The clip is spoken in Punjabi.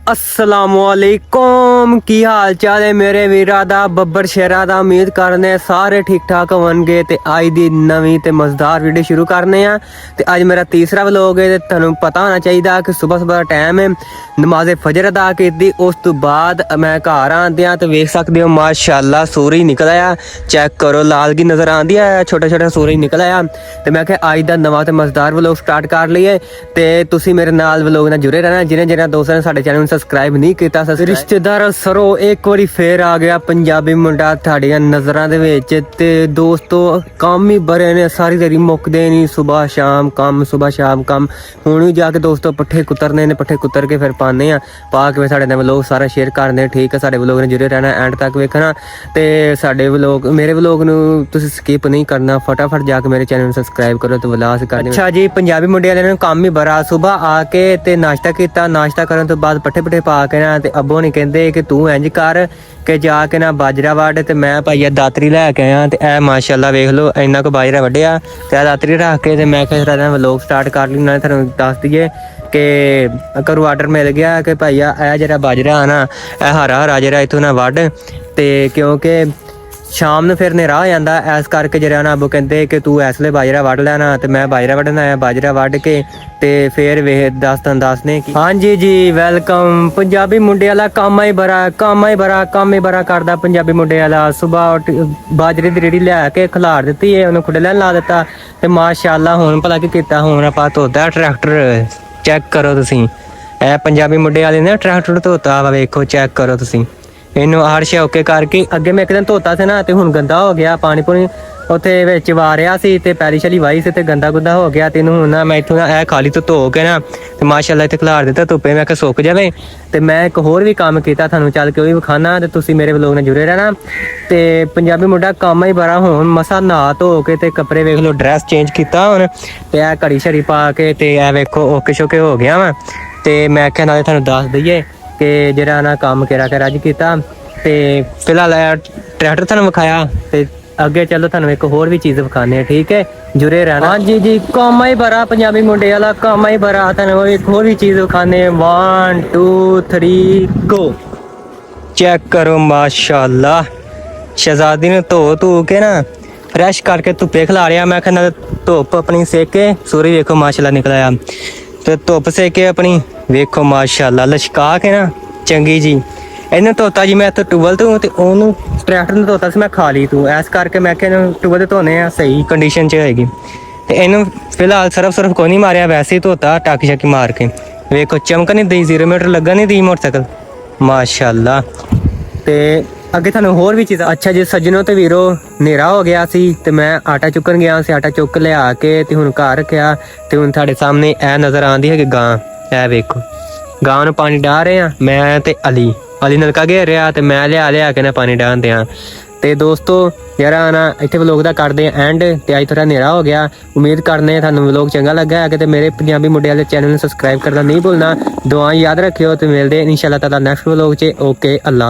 असलामुअलैकुम की हाल चाल है मेरे वीरा दा बब्बर शेरा दा। उम्मीद करने सारे ठीक ठाक होवणगे ते अज दी नवीं ते मजेदार वीडियो शुरू करने आ। ते अज मेरा तीसरा व्लॉग है। तुहानू पता होना चाहिए कि सुबह सुबह टाइम है, नमाज़े फजर अदा की, उस तो बाद मैं घर आंदियां तो वेख सकते हो माशाअल्लाह सूरज निकल आया। चेक करो लालगी नज़र आंदी है, छोटा छोटा सूरज निकल आया। तो मैं क्या अज दा नवा ते मजेदार व्लॉग स्टार्ट कर लीए। ते तुसी मेरे नाल व्लॉग नाल जुड़े रहना। जिन्हें दोस्तों ने साडे चैनल सबसक्राइब नहीं किया, रिश्तेदार सरो एक बारी फिर आ गया पंजाबी मुंडा थाड़ियां नज़रां दे विच। ते दोस्तों काम ही बड़े ने, सारी दिहाड़ी मुकदे नहीं, सुबह शाम काम सुबह शाम काम। हुण भी जाके दोस्तों पट्ठे कुतरने ने, पट्ठे कुतर के फिर पाने आ, पा के साडे नाल व्लॉग सारा शेयर करने। ठीक है, साडे व्लॉग ने जुड़े रहना, एंड तक वेखना। ते साडे व्लॉग मेरे व्लॉग नू तुसीं स्किप नहीं करना, फटाफट जाके मेरे चैनल सबसक्राइब करो तो विलास करनी। अच्छा जी, पंजाबी मुंडे वाले ने काम ही बड़ा, सुबह आके ते नाश्ता किया, नाश्ता करन तो बाद पट्ठे पुट्ठे पा के ना ते अब्बो ने कहंदे कि तू इंज कर के जाके ना बाजरा वड। ते मैं भाईया दातरी लैके आया। ते ए माशाअल्लाह वेख लो इन्ना को बाजरा वड्डिया ते दातरी रख के ते मैं फिर व्लॉग स्टार्ट कर ली। नाले तुहानू दस दईए कि घरों आर्डर मिल गया कि भाईया ए जेह्ड़ा बाजरा है ना, ए हरा हरा जेह्ड़ा इत्थों ना वड। ते क्योंकि शाम ਨੂੰ ਫਿਰ ਹਨੇਰਾ ਹੋ ਜਾਂਦਾ, ਇਸ ਕਰਕੇ ਜਿਹੜਾ ਨਾ ਅੱਬੂ ਕਹਿੰਦੇ ਕਿ ਤੂੰ ਇਸ ਵੇਲੇ ਬਾਜਰਾ ਵੱਢ ਲੈਣਾ। ਤੇ ਮੈਂ ਬਾਜਰਾ ਵੱਢਣ ਆਇਆ, ਬਾਜਰਾ ਵੱਢ ਕੇ ਤੇ ਫਿਰ ਵੇਖ ਦੱਸਨੇ ਕਿ ਹਾਂਜੀ ਜੀ ਵੈਲਕਮ। ਪੰਜਾਬੀ ਮੁੰਡੇ ਵਾਲਾ ਕੰਮ ਹੀ ਬੜਾ ਕਰਦਾ ਪੰਜਾਬੀ ਮੁੰਡੇ ਵਾਲਾ। ਸਵੇਰ ਬਾਜਰੇ ਦੀ ਰੇੜੀ ਲਿਆ ਕੇ ਖਿਲਾਰ ਦਿੱਤੀ ਏ, ਉਹਨੂੰ ਖੁੱਡੇ ਲੈਣ ਲਾ ਦਿੱਤਾ। ਤੇ ਮਾਸ਼ਾਅੱਲਾ ਹੁਣ ਭਲਾ ਕੀ ਕੀਤਾ, ਹੁਣ ਆਪਾਂ ਧੋਤਾ ਟਰੈਕਟਰ। ਚੈੱਕ ਕਰੋ ਤੁਸੀਂ, ਇਹ ਪੰਜਾਬੀ ਮੁੰਡੇ ਵਾਲੇ ਨੇ ਟਰੈਕਟਰ ਧੋਤਾ ਵਾ, ਵੇਖੋ ਚੈੱਕ ਕਰੋ ਤੁਸੀਂ। ਇਹਨੂੰ ਹਰ ਸ਼ੇ ਓਕੇ ਕਰਕੇ ਅੱਗੇ ਮੈਂ ਇੱਕ ਦਿਨ ਧੋਤਾ ਸੀ ਨਾ, ਤੇ ਹੁਣ ਗੰਦਾ ਹੋ ਗਿਆ। ਪਾਣੀ ਪੂਣੀ ਉੱਥੇ ਵਿੱਚ ਵਾਰਿਆ ਸੀ ਤੇ ਪੈਲੀ ਸ਼ੈਲੀ ਵਾਈ ਸੀ ਤੇ ਗੰਦਾ ਗੁੰਦਾ ਹੋ ਗਿਆ। ਤੇ ਇਹਨੂੰ ਹੁਣ ਨਾ ਮੈਂ ਇੱਥੋਂ ਇਹ ਖਾਲੀ ਤੋਂ ਧੋ ਕੇ ਨਾ ਤੇ ਮਾਸ਼ਾਅੱਲਾ ਇੱਥੇ ਖਿਲਾਰ ਦਿੱਤਾ ਧੁੱਪੇ, ਮੈਂ ਕਿਹਾ ਸੁੱਕ ਜਾਵੇ। ਤੇ ਮੈਂ ਇੱਕ ਹੋਰ ਵੀ ਕੰਮ ਕੀਤਾ, ਤੁਹਾਨੂੰ ਚੱਲ ਕੇ ਉਹ ਵੀ ਵਿਖਾਣਾ ਤੇ ਤੁਸੀਂ ਮੇਰੇ ਵਲੋਗ ਨਾਲ ਜੁੜੇ ਰਹਿਣਾ। ਤੇ ਪੰਜਾਬੀ ਮੁੰਡਾ ਕੰਮ ਹੀ ਬੜਾ। ਹੁਣ ਮਸਾ ਨਹਾ ਧੋ ਕੇ ਤੇ ਕੱਪੜੇ ਵੇਖ ਲਓ, ਡਰੈਸ ਚੇਂਜ ਕੀਤਾ ਹੁਣ, ਤੇ ਇਹ ਘੜੀ ਛੜੀ ਪਾ ਕੇ ਤੇ ਇਹ ਵੇਖੋ ਓਕੇ ਸ਼ੋਕੇ ਹੋ ਗਿਆ ਵਾ। ਤੇ ਮੈਂ ਕਿਹਾ ਨਾਲੇ ਤੁਹਾਨੂੰ ਦੱਸ ਦਈਏ ਕਿ ਜਿਹੜਾ ਨਾ ਕੰਮ ਕਿਹੜਾ ਅੱਜ ਕੀਤਾ। ਤੇ ਫਿਲਹਾਲ ਟਰੈਕਟਰ ਤੁਹਾਨੂੰ ਵਿਖਾਇਆ ਤੇ ਅੱਗੇ ਚਲੋ ਤੁਹਾਨੂੰ ਇੱਕ ਹੋਰ ਵੀ ਚੀਜ਼ ਵਿਖਾਣੇ ਆ। ਠੀਕ ਹੈ, ਜੁੜੇ ਰਹਿਣਾ। ਹਾਂਜੀ ਜੀ, ਕੰਮ ਹੀ ਬੜਾ ਪੰਜਾਬੀ ਮੁੰਡੇ ਵਾਲਾ, ਕੰਮ ਹੀ ਬੜਾ। ਤੁਹਾਨੂੰ ਇੱਕ ਹੋਰ ਵੀ ਚੀਜ਼ ਵਿਖਾਣੇ। 1 2 3 ਗੋ। ਚੈੱਕ ਕਰੋ ਮਾਸ਼ਾਅੱਲਾ, ਸ਼ਹਿਜ਼ਾਦੀ ਨੂੰ ਧੋ ਕੇ ਨਾ ਫਰੈਸ਼ ਕਰਕੇ ਧੁੱਪੇ ਖਿਲਾਰਿਆ। ਮੈਂ ਕਹਿੰਦਾ ਧੁੱਪ ਆਪਣੀ ਸੇਕ ਕੇ ਸੂਰਜ ਵੇਖੋ ਮਾਸ਼ਾਅੱਲਾ ਨਿਕਲ ਆਇਆ। ਤੇ ਧੁੱਪ ਸੇਕ ਕੇ ਆਪਣੀ ਵੇਖੋ ਮਾਸ਼ਾਅੱਲਾ ਲਸ਼ਕਾ ਕੇ ਨਾ ਚੰਗੀ ਜੀ ਇਹਨੂੰ ਧੋਤਾ ਜੀ ਮੈਂ ਇੱਥੇ ਟੂਬਲ ਤੋਂ। ਤੇ ਉਹਨੂੰ ਟਰੈਕਟਰ ਨੂੰ ਧੋਤਾ ਸੀ ਮੈਂ ਖਾਲੀ ਤੋਂ, ਇਸ ਕਰਕੇ ਮੈਂ ਕਿਹਾ ਇਹਨੂੰ ਟੂਬਲ ਤੇ ਧੋਨੇ ਆ, ਸਹੀ ਕੰਡੀਸ਼ਨ 'ਚ ਹੋਏਗੀ। ਤੇ ਇਹਨੂੰ ਫਿਲਹਾਲ ਸਰਫ ਕੋਈ ਨਹੀਂ ਮਾਰਿਆ, ਵੈਸੇ ਹੀ ਧੋਤਾ ਟਾਕੀ ਛਾਕੀ ਮਾਰ ਕੇ। ਵੇਖੋ ਚਮਕ ਨਹੀਂ ਦਈ, 0 ਮੀਟਰ ਲੱਗਾ ਨਹੀਂ ਦੀ ਮੋਟਰਸਾਈਕਲ ਮਾਸ਼ਾਅੱਲਾ। ਤੇ ਅੱਗੇ ਤੁਹਾਨੂੰ ਹੋਰ ਵੀ ਚੀਜ਼ਾਂ। ਅੱਛਾ ਜੀ ਸੱਜਣੋ ਤੇ ਵੀਰੋ, ਹਨੇਰਾ ਹੋ ਗਿਆ ਸੀ ਤੇ ਮੈਂ ਆਟਾ ਚੁੱਕਣ ਗਿਆ ਸੀ। ਆਟਾ ਚੁੱਕ ਲਿਆ ਕੇ ਤੇ ਹੁਣ ਘਰ ਰੱਖਿਆ। ਤੇ ਹੁਣ ਤੁਹਾਡੇ ਸਾਹਮਣੇ ਇਹ ਨਜ਼ਰ ਆਉਂਦੀ ਹੈ ਕਿ ਗਾਂ, ਇਹ ਵੇਖੋ ਗਾਂ ਨੂੰ ਪਾਣੀ ਡਾਹ ਰਹੇ ਆ ਮੈਂ ਤੇ ਅਲੀ ਨਲਕਾ ਘੇਰ ਰਿਹਾ ਤੇ ਮੈਂ ਲਿਆ ਕੇ ਨਾ ਪਾਣੀ ਡਾਹਦੇ ਆ। ਤੇ ਦੋਸਤੋ ਯਾਰਾ ਨਾ ਇੱਥੇ ਵਲੋਗ ਦਾ ਕਰਦੇ ਆ ਐਂਡ। ਤੇ ਅੱਜ ਥੋੜਾ ਹਨੇਰਾ ਹੋ ਗਿਆ, ਉਮੀਦ ਕਰਨੇ ਤੁਹਾਨੂੰ ਵਲੋਗ ਚੰਗਾ ਲੱਗਾ ਹੈ। ਤੇ ਮੇਰੇ ਪੰਜਾਬੀ ਮੁੰਡੇ ਵਾਲੇ ਚੈਨਲ ਨੂੰ ਸਬਸਕ੍ਰਾਈਬ ਕਰਨਾ ਨਹੀਂ ਭੁੱਲਣਾ। ਦੁਆ ਯਾਦ ਰੱਖਿਓ ਤੇ ਮਿਲਦੇ ਇਨਸ਼ਾਅੱਲਾ ਤਾਲਾ ਨੈਕਸਟ ਵਲੋਗ 'ਚ। ਓਕੇ, ਅੱਲਾ।